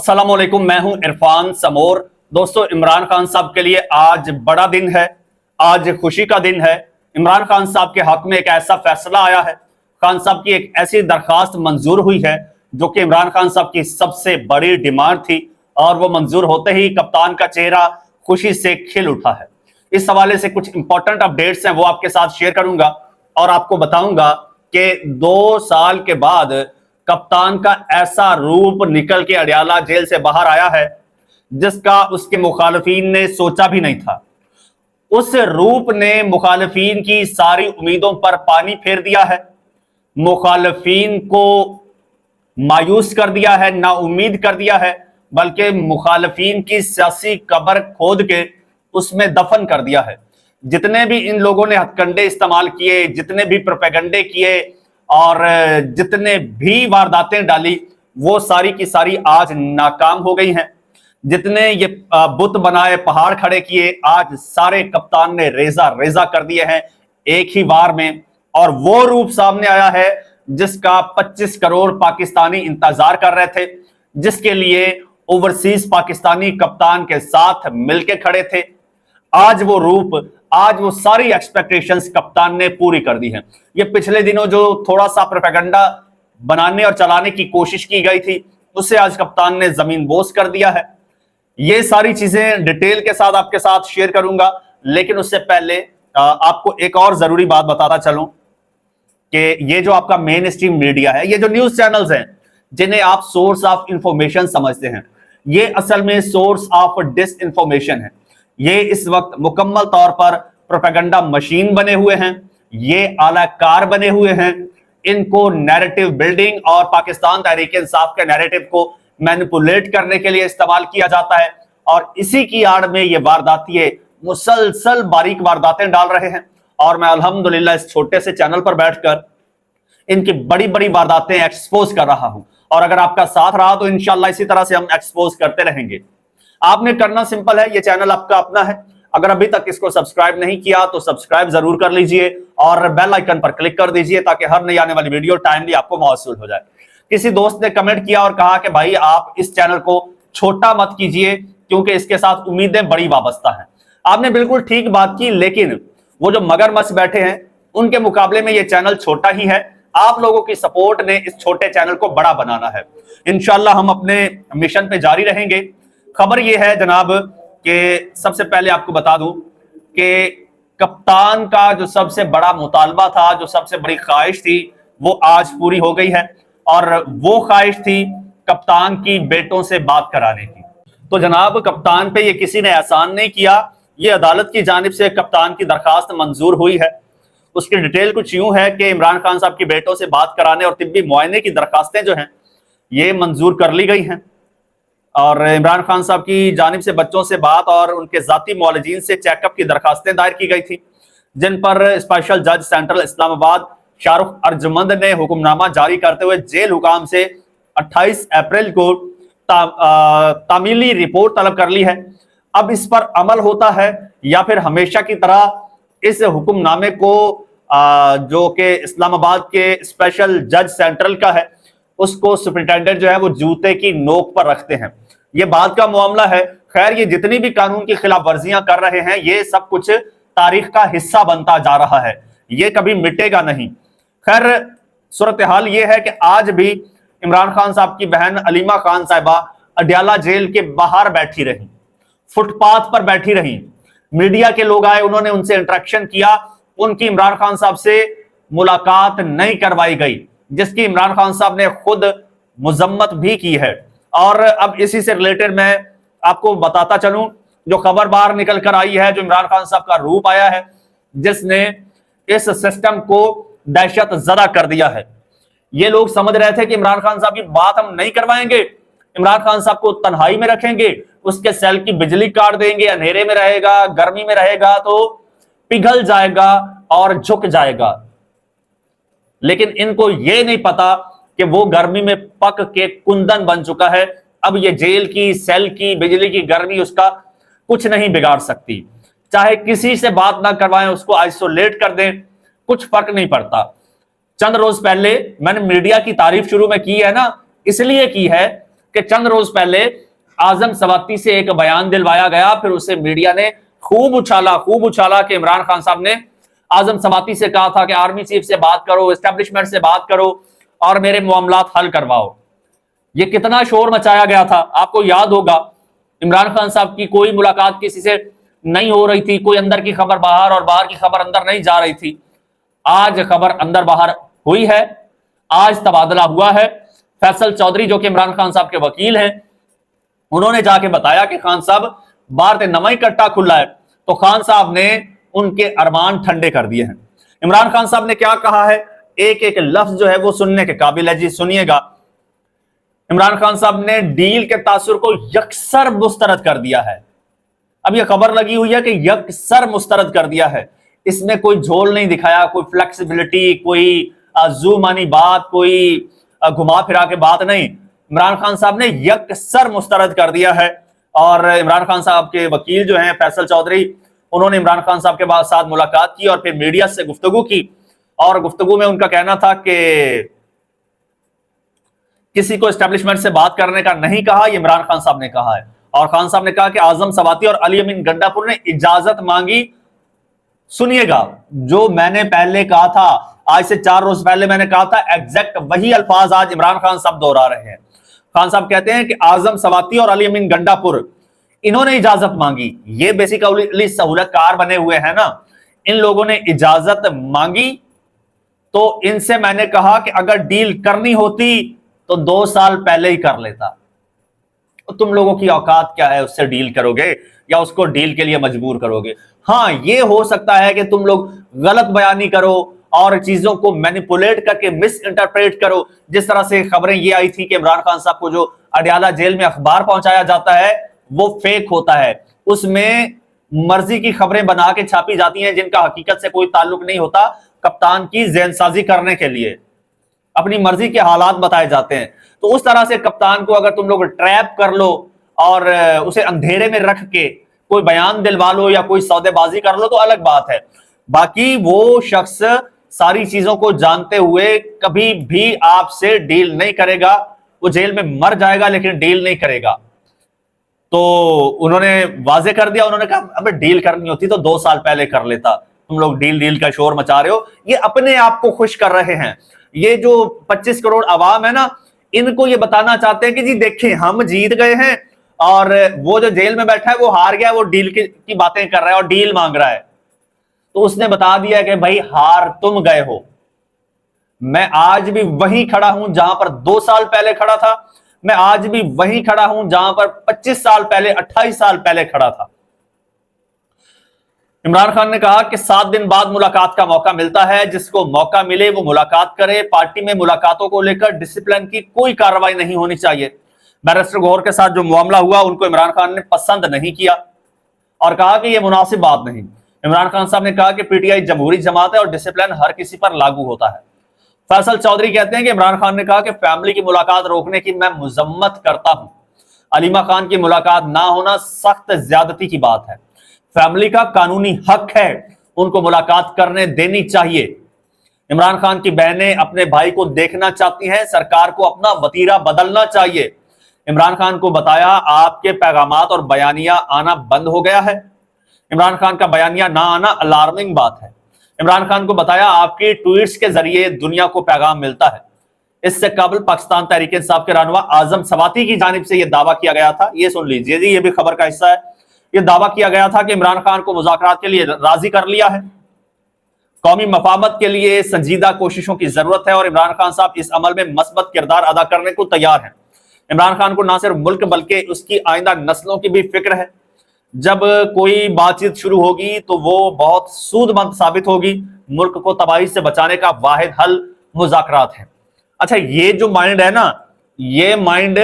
अस्सलामुअलैकुम, मैं हूं इरफान समोर। दोस्तों, इमरान खान साहब के लिए आज बड़ा दिन है, आज खुशी का दिन है। इमरान खान साहब के हक में एक ऐसा फैसला आया है, खान साहब की एक ऐसी दरखास्त मंजूर हुई है जो कि इमरान खान साहब की सबसे बड़ी डिमांड थी, और वो मंजूर होते ही कप्तान का चेहरा खुशी से खिल उठा है। इस हवाले से कुछ इंपॉर्टेंट अपडेट्स हैं, वो आपके साथ शेयर करूंगा और आपको बताऊंगा कि 2 साल के बाद कप्तान का ऐसा रूप निकल के अडयाला जेल से बाहर आया है जिसका उसके मुखालिफिन ने सोचा भी नहीं था। उस रूप ने मुखालिफिन की सारी उम्मीदों पर पानी फेर दिया है, मुखालिफिन को मायूस कर दिया है, नाउम्मीद कर दिया है, बल्कि मुखालिफिन की सियासी कब्र खोद के उसमें दफन कर दिया है। जितने भी इन लोगों ने हथकंडे इस्तेमाल किए, जितने भी प्रोपेगंडे किए और जितने भी वारदातें डाली, वो सारी की सारी आज नाकाम हो गई हैं। जितने ये बुत बनाए, पहाड़ खड़े किए, आज सारे कप्तान ने रेजा रेजा कर दिए हैं एक ही वार में। और वो रूप सामने आया है जिसका 25 करोड़ पाकिस्तानी इंतजार कर रहे थे, जिसके लिए ओवरसीज पाकिस्तानी कप्तान के साथ मिलके खड़े थे। आज वो रूप, आज वो सारी एक्सपेक्टेशंस कप्तान ने पूरी कर दी हैं। ये पिछले दिनों जो थोड़ा सा प्रोपेगेंडा बनाने और चलाने की कोशिश की गई थी, उससे आज कप्तान ने जमीन बोस कर दिया है। ये सारी चीजें डिटेल के साथ आपके साथ शेयर करूंगा, लेकिन उससे पहले आपको एक और जरूरी बात बताता चलूं कि ये जो आपका मेन स्ट्रीम मीडिया है, ये जो न्यूज चैनल्स हैं जिन्हें आप सोर्स ऑफ इंफॉर्मेशन समझते हैं, ये असल में सोर्स ऑफ डिस इंफॉर्मेशन है। ये इस वक्त मुकम्मल तौर पर प्रोपेगेंडा मशीन बने हुए हैं, ये आलाकार बने हुए हैं। इनको नैरेटिव बिल्डिंग और पाकिस्तान तहरीक इंसाफ के नैरेटिव को मैनिपुलेट करने के लिए इस्तेमाल किया जाता है, और इसी की आड़ में ये वारदातिये मुसलसल बारीक वारदातें डाल रहे हैं। और मैं अल्हम्दुलिल्लाह इस छोटे से चैनल पर बैठकर इनकी बड़ी बड़ी वारदातें एक्सपोज कर रहा हूं, और अगर आपका साथ रहा तो इंशाल्लाह इसी तरह से हम एक्सपोज करते रहेंगे। आपने करना सिंपल है, ये चैनल आपका अपना है। अगर अभी तक इसको सब्सक्राइब नहीं किया तो सब्सक्राइब जरूर कर लीजिए और बेल आइकन पर क्लिक कर दीजिए ताकि हर नई आने वाली वीडियो टाइमली आपको मौसूल हो जाए। किसी दोस्त ने कमेंट किया और कहा कि भाई आप इस चैनल को छोटा मत कीजिए क्योंकि इसके साथ उम्मीदें बड़ी वाबस्ता हैं। आपने बिल्कुल ठीक बात की, लेकिन वो जो मगरमच्छ बैठे हैं उनके मुकाबले में ये चैनल छोटा ही है। आप लोगों की सपोर्ट ने इस छोटे चैनल को बड़ा बनाना है। इंशाल्लाह हम अपने मिशन पे जारी रहेंगे। खबर यह है जनाब कि सबसे पहले आपको बता दूं कि कप्तान का जो सबसे बड़ा मुतालबा था, जो सबसे बड़ी ख्वाहिश थी, वो आज पूरी हो गई है, और वो ख्वाहिश थी कप्तान की बेटों से बात कराने की। तो जनाब, कप्तान पे ये किसी ने एहसान नहीं किया, ये अदालत की जानिब से कप्तान की दरखास्त मंजूर हुई है। उसकी डिटेल कुछ यूं है कि इमरान खान साहब की बेटों से बात कराने और तिब्बी मुआयने की दरखास्तें जो हैं ये मंजूर कर ली गई हैं, और इमरान खान साहब की जानिब से बच्चों से बात और उनके जाती मुआलिजीन से चेकअप की दरखास्तें दायर की गई थी, जिन पर स्पेशल जज सेंट्रल इस्लामाबाद शाहरुख अर्जमंद ने हुक्मनामा जारी करते हुए जेल हुकाम से 28 अप्रैल को तामीली रिपोर्ट तलब कर ली है। अब इस पर अमल होता है या फिर हमेशा की तरह इस हुक्मनामे को जो कि इस्लामाबाद के स्पेशल जज सेंट्रल का है, उसको सुपरिटेंडेंट जो है वो जूते की नोक पर रखते हैं। ये बात का मामला है। खैर, ये जितनी भी कानून की खिलाफ वर्जियां कर रहे हैं, ये सब कुछ तारीख का हिस्सा बनता जा रहा है, ये कभी मिटेगा नहीं। खैर, सूरत हाल ये है कि आज भी इमरान खान साहब की बहन अलीमा खान साहिबा अडयाला जेल के बाहर बैठी रही, फुटपाथ पर बैठी रही। मीडिया के लोग आए, उन्होंने उनसे इंटरेक्शन किया, उनकी इमरान खान साहब से मुलाकात नहीं करवाई गई, जिसकी इमरान खान साहब ने खुद मुजम्मत भी की है। और अब इसी से रिलेटेड मैं आपको बताता चलूं, जो खबर बाहर निकल कर आई है, जो इमरान खान साहब का रूप आया है, जिसने इस सिस्टम को दहशत ज़दा कर दिया है। ये लोग समझ रहे थे कि इमरान खान साहब की बात हम नहीं करवाएंगे, इमरान खान साहब को तन्हाई में रखेंगे, उसके सेल की बिजली काट देंगे, अंधेरे में रहेगा, गर्मी में रहेगा तो पिघल जाएगा और झुक जाएगा। लेकिन इनको यह नहीं पता कि वो गर्मी में पक के कुंदन बन चुका है। अब ये जेल की, सेल की, बिजली की गर्मी उसका कुछ नहीं बिगाड़ सकती। चाहे किसी से बात ना करवाएं, उसको आइसोलेट कर दें, कुछ फर्क नहीं पड़ता। चंद रोज पहले मैंने मीडिया की तारीफ शुरू में की है ना, इसलिए की है कि चंद रोज पहले आजम सवाती से एक बयान दिलवाया गया, फिर उसे मीडिया ने खूब उछाला कि इमरान खान साहब ने आजम सवाती से कहा था कि आर्मी चीफ से बात करो, एस्टेब्लिशमेंट से बात करो और मेरे मामलात हल करवाओ। ये कितना शोर मचाया गया था, आपको याद होगा। इमरान खान साहब की कोई मुलाकात किसी से नहीं हो रही थी, कोई अंदर की खबर बाहर और बाहर की खबर अंदर नहीं जा रही थी। आज खबर अंदर बाहर हुई है, आज तबादला हुआ है। फैसल चौधरी जो कि इमरान खान साहब के वकील हैं, उन्होंने जाके बताया कि खान साहब बाहर ते नवा ही कट्टा खुला है। तो खान साहब ने उनके अरमान ठंडे कर दिए हैं। इमरान खान साहब ने क्या कहा है, एक एक लफ्ज जो है वो सुनने के काबिल है जी, सुनिएगा। इमरान खान साहब ने डील के तासुर को यकसर मुस्तरद कर दिया है। अब यह खबर लगी हुई है कि यकसर मुस्तरद कर दिया है, इसमें कोई झोल नहीं दिखाया, कोई फ्लेक्सिबिलिटी, कोई जूमानी बात, कोई घुमा फिरा के बात नहीं। इमरान खान साहब ने यकसर मुस्तरद कर दिया है। और इमरान खान साहब के वकील जो हैं फैसल चौधरी, उन्होंने इमरान खान साहब के साथ मुलाकात की और फिर मीडिया से गुफ्तगू की। और गुफ्तगू में उनका कहना था कि किसी को एस्टेब्लिशमेंट से बात करने का नहीं कहा, ये इमरान खान साहब ने कहा है। और खान साहब ने कहा कि आजम सवाती और अली अमीन गंडापुर ने इजाजत मांगी। सुनिएगा, जो मैंने पहले कहा था, आज से 4 रोज पहले मैंने कहा था, एग्जैक्ट वही अल्फाज आज इमरान खान साहब दोहरा रहे हैं। खान साहब कहते हैं कि आजम सवाती और अली अमीन गंडापुर इन्होंने इजाजत मांगी। ये बेसिकली सहूलतकार बने हुए हैं ना, इन लोगों ने इजाजत मांगी। तो इनसे मैंने कहा कि अगर डील करनी होती तो 2 साल पहले ही कर लेता। तो तुम लोगों की औकात क्या है, उससे डील करोगे या उसको डील के लिए मजबूर करोगे? हाँ, ये हो सकता है कि तुम लोग गलत बयानी करो और चीजों को मैनिपुलेट करके मिस इंटरप्रेट करो। जिस तरह से खबरें ये आई थी कि इमरान खान साहब को जो अडयाला जेल में अखबार पहुंचाया जाता है वो फेक होता है, उसमें मर्जी की खबरें बना के छापी जाती हैं जिनका हकीकत से कोई ताल्लुक नहीं होता, कप्तान की ज़हनसाजी करने के लिए अपनी मर्जी के हालात बताए जाते हैं। तो उस तरह से कप्तान को अगर तुम लोग ट्रैप कर लो और उसे अंधेरे में रख के कोई बयान दिलवा लो या कोई सौदेबाजी कर लो तो अलग बात है। बाकी वो शख्स सारी चीजों को जानते हुए कभी भी आपसे डील नहीं करेगा। वो जेल में मर जाएगा लेकिन डील नहीं करेगा। तो उन्होंने वाजे कर दिया, उन्होंने कहा अबे डील करनी होती तो 2 साल पहले कर लेता, तुम लोग डील का शोर मचा रहे हो। ये अपने आप को खुश कर रहे हैं। ये जो 25 करोड़ आवाम है ना, इनको ये बताना चाहते हैं कि जी देखें हम जीत गए हैं और वो जो जेल में बैठा है वो हार गया, वो डील की बातें कर रहा है और डील मांग रहा है। तो उसने बता दिया कि भाई हार तुम गए हो, मैं आज भी वहीं खड़ा हूं जहां पर 2 साल पहले खड़ा था, मैं आज भी वहीं खड़ा हूं जहां पर 25 साल पहले 28 साल पहले खड़ा था। इमरान खान ने कहा कि 7 दिन बाद मुलाकात का मौका मिलता है, जिसको मौका मिले वो मुलाकात करे। पार्टी में मुलाकातों को लेकर डिसिप्लिन की कोई कार्रवाई नहीं होनी चाहिए। बैरिस्टर गौहर के साथ जो मामला हुआ उनको इमरान खान ने पसंद नहीं किया और कहा कि यह मुनासिब बात नहीं। इमरान खान साहब ने कहा कि पीटीआई जमहूरी जमात है और डिसिप्लिन हर किसी पर लागू होता है। फैसल चौधरी कहते हैं कि इमरान खान ने कहा कि फैमिली की मुलाकात रोकने की मैं मजम्मत करता हूं। अलीमा खान की मुलाकात ना होना सख्त ज्यादती की बात है। फैमिली का कानूनी हक है, उनको मुलाकात करने देनी चाहिए। इमरान खान की बहनें अपने भाई को देखना चाहती हैं, सरकार को अपना वतीरा बदलना चाहिए। इमरान खान को बताया आपके पैगामात और बयानिया आना बंद हो गया है। इमरान खान का बयानिया ना आना अलार्मिंग बात है। इमरान खान को बताया आपकी ट्वीट्स के जरिए दुनिया को पैगाम मिलता है। इससे कबल पाकिस्तान तहरीक इंसाफ के रहनुमा आजम सवाती की जानिब से यह दावा किया गया था, ये सुन लीजिए जी, ये भी खबर का हिस्सा है। यह दावा किया गया था कि इमरान खान को मुज़ाकरात के लिए राजी कर लिया है। कौमी मफामत के लिए संजीदा कोशिशों की जरूरत है और इमरान खान साहब इस अमल में मस्बत किरदार अदा करने को तैयार हैं। इमरान खान को ना सिर्फ मुल्क बल्कि उसकी आइंदा नस्लों की भी फिक्र है। जब कोई बातचीत शुरू होगी तो वो बहुत सूदमंद साबित होगी। मुल्क को तबाही से बचाने का वाहिद हल मुज़ाकरात है। अच्छा, ये जो माइंड है ना, ये माइंड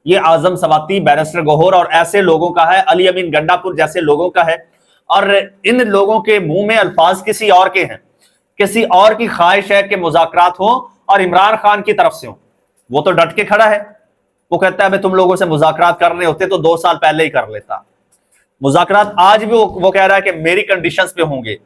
ये आजम सवाती, बैरिस्टर गौहर और ऐसे लोगों का है, अली अमीन गंडापुर जैसे लोगों का है। और इन लोगों के मुंह में अल्फाज किसी और के हैं, किसी और की ख्वाहिश है कि मुज़ाकरात हो और इमरान खान की तरफ से हो। वो तो डट के खड़ा है, वो कहता है तुम लोगों से मुज़ाकरात करने होते तो 2 साल पहले ही कर लेता। मुज़ाकरात आज भी वो कह रहा है कि मेरी कंडीशंस पे होंगे,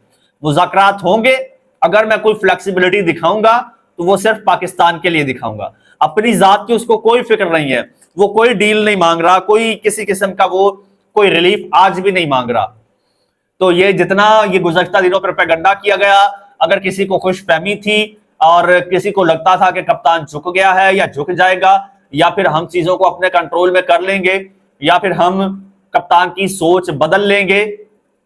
मुज़ाकरात होंगे। अगर मैं कोई फ्लेक्सिबिलिटी दिखाऊंगा तो वो सिर्फ पाकिस्तान के लिए दिखाऊंगा, अपनी जात की उसको कोई फिक्र नहीं है। वो कोई डील नहीं मांग रहा, कोई किसी किस्म का वो कोई रिलीफ आज भी नहीं मांग रहा। तो ये जितना ये गुज़श्ता दिनों पर प्रोपेगेंडा किया गया, अगर किसी को खुशफहमी थी और किसी को लगता था कि कप्तान झुक गया है या झुक जाएगा, या फिर हम चीजों को अपने कंट्रोल में कर लेंगे, या फिर हम कप्तान की सोच बदल लेंगे,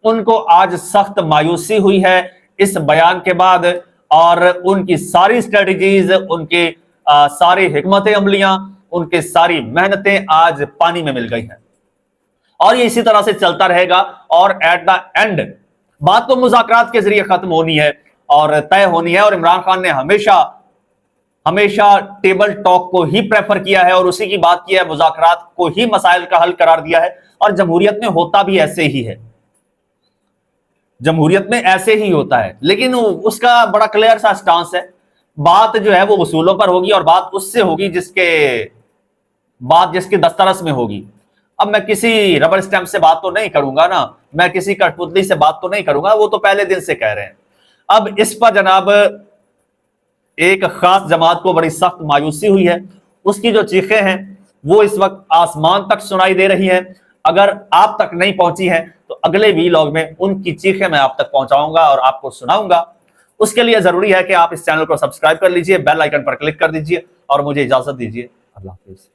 उनको आज सख्त मायूसी हुई है इस बयान के बाद। और उनकी सारी स्ट्रेटजीज, उनके सारी हिकमत अमलियां, उनके सारी मेहनतें आज पानी में मिल गई हैं। और ये इसी तरह से चलता रहेगा और एट द एंड बात तो मुज़ाकरात के जरिए खत्म होनी है और तय होनी है। और इमरान खान ने हमेशा हमेशा टेबल टॉक को ही प्रेफर किया है और उसी की बात की है, मुज़ाकरात को ही मसाइल का हल करार दिया है। और जमहूरियत में होता भी ऐसे ही है, जमहूरियत में ऐसे ही होता है। लेकिन उसका बड़ा क्लियर सा स्टांस है, बात जो है वो उसूलों पर होगी और बात उससे होगी जिसके दस्तरस में होगी। अब मैं किसी रबर स्टैंप से बात तो नहीं करूंगा ना, मैं किसी कठपुतली से बात तो नहीं करूंगा, वो तो पहले दिन से कह रहे हैं। अब इस पर जनाब एक खास जमात को बड़ी सख्त मायूसी हुई है, उसकी जो चीखें हैं वो इस वक्त आसमान तक सुनाई दे रही हैं। अगर आप तक नहीं पहुंची हैं तो अगले वीलॉग में उनकी चीखें मैं आप तक पहुंचाऊंगा और आपको सुनाऊंगा। उसके लिए जरूरी है कि आप इस चैनल को सब्सक्राइब कर लीजिए, बेल आइकन पर क्लिक कर दीजिए और मुझे इजाजत दीजिए। अल्लाह हाफिज।